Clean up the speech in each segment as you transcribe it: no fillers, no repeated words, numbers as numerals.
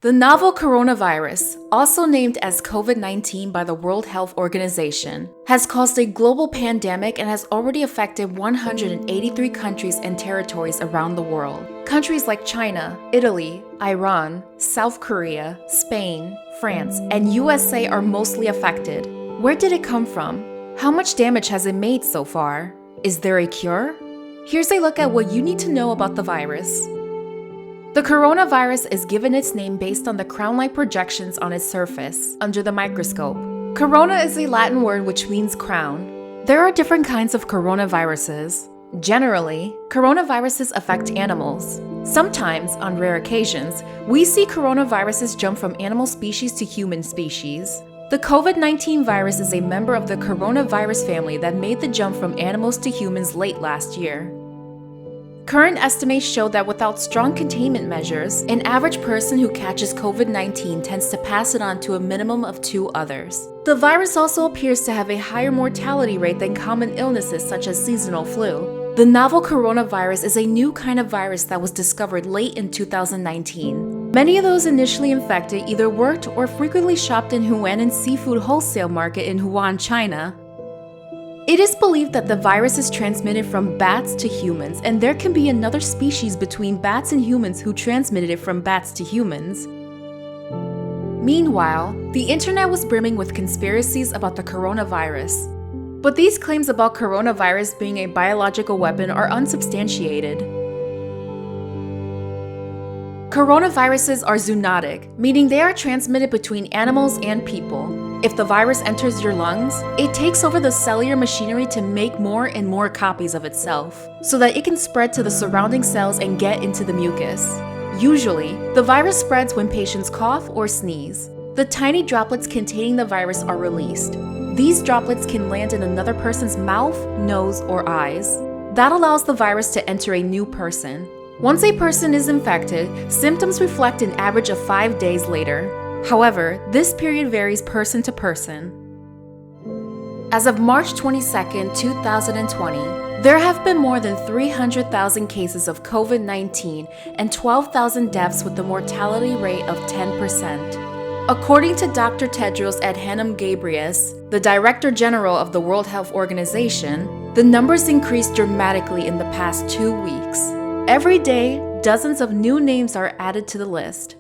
The novel coronavirus, also named as COVID-19 by the World Health Organization, has caused a global pandemic and has already affected 183 countries and territories around the world. Countries like China, Italy, Iran, South Korea, Spain, France, and USA are mostly affected. Where did it come from? How much damage has it made so far? Is there a cure? Here's a look at what you need to know about the virus. The coronavirus is given its name based on the crown-like projections on its surface, under the microscope. Corona is a Latin word which means crown. There are different kinds of coronaviruses. Generally, coronaviruses affect animals. Sometimes, on rare occasions, we see coronaviruses jump from animal species to human species. The COVID-19 virus is a member of the coronavirus family that made the jump from animals to humans late last year. Current estimates show that without strong containment measures, an average person who catches COVID-19 tends to pass it on to a minimum of 2 others. The virus also appears to have a higher mortality rate than common illnesses such as seasonal flu. The novel coronavirus is a new kind of virus that was discovered late in 2019. Many of those initially infected either worked or frequently shopped in Huanan seafood wholesale market in Wuhan, China. It is believed that the virus is transmitted from bats to humans, and there can be another species between bats and humans who transmitted it from bats to humans. Meanwhile, the internet was brimming with conspiracies about the coronavirus. But these claims about coronavirus being a biological weapon are unsubstantiated. Coronaviruses are zoonotic, meaning they are transmitted between animals and people. If the virus enters your lungs, it takes over the cellular machinery to make more and more copies of itself, so that it can spread to the surrounding cells and get into the mucus. Usually, the virus spreads when patients cough or sneeze. The tiny droplets containing the virus are released. These droplets can land in another person's mouth, nose, or eyes. That allows the virus to enter a new person. Once a person is infected, symptoms reflect an average of 5 days later. However, this period varies person to person. As of March 22, 2020, there have been more than 300,000 cases of COVID-19 and 12,000 deaths with a mortality rate of 10%. According to Dr. Tedros Adhanom Ghebreyesus, the Director General of the World Health Organization, the numbers increased dramatically in the past 2 weeks. Every day, dozens of new names are added to the list.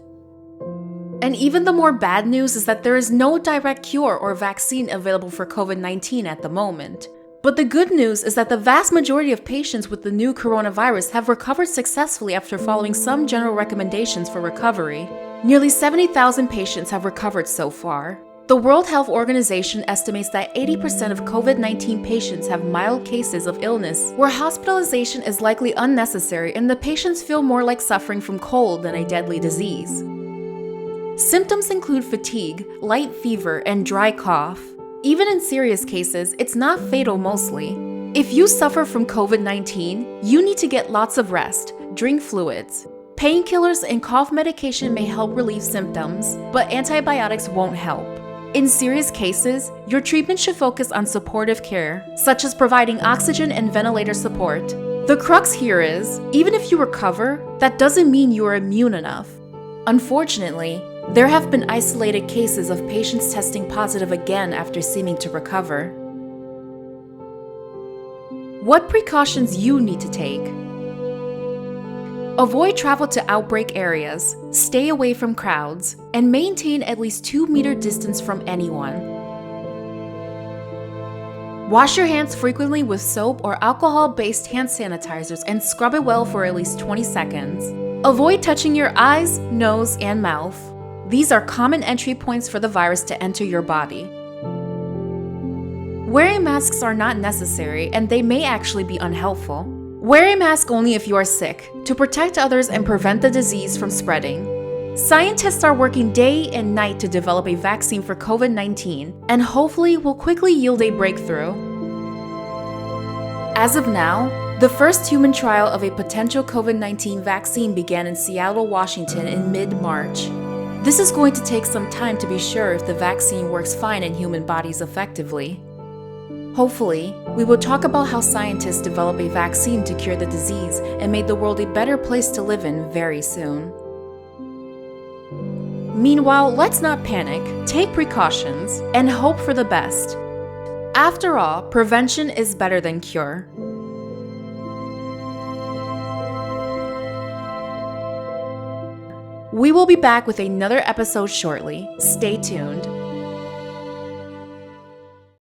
And even the more bad news is that there is no direct cure or vaccine available for COVID-19 at the moment. But the good news is that the vast majority of patients with the new coronavirus have recovered successfully after following some general recommendations for recovery. Nearly 70,000 patients have recovered so far. The World Health Organization estimates that 80% of COVID-19 patients have mild cases of illness, where hospitalization is likely unnecessary and the patients feel more like suffering from cold than a deadly disease. Symptoms include fatigue, light fever, and dry cough. Even in serious cases, it's not fatal mostly. If you suffer from COVID-19, you need to get lots of rest, drink fluids. Painkillers and cough medication may help relieve symptoms, but antibiotics won't help. In serious cases, your treatment should focus on supportive care, such as providing oxygen and ventilator support. The crux here is, even if you recover, that doesn't mean you are immune enough. Unfortunately, there have been isolated cases of patients testing positive again after seeming to recover. What precautions you need to take? Avoid travel to outbreak areas, stay away from crowds, and maintain at least 2-meter distance from anyone. Wash your hands frequently with soap or alcohol-based hand sanitizers and scrub it well for at least 20 seconds. Avoid touching your eyes, nose, and mouth. These are common entry points for the virus to enter your body. Wearing masks are not necessary, and they may actually be unhelpful. Wear a mask only if you are sick, to protect others and prevent the disease from spreading. Scientists are working day and night to develop a vaccine for COVID-19, and hopefully will quickly yield a breakthrough. As of now, the first human trial of a potential COVID-19 vaccine began in Seattle, Washington in mid-March. This is going to take some time to be sure if the vaccine works fine in human bodies effectively. Hopefully, we will talk about how scientists develop a vaccine to cure the disease and made the world a better place to live in very soon. Meanwhile, let's not panic, take precautions, and hope for the best. After all, prevention is better than cure. We will be back with another episode shortly. Stay tuned.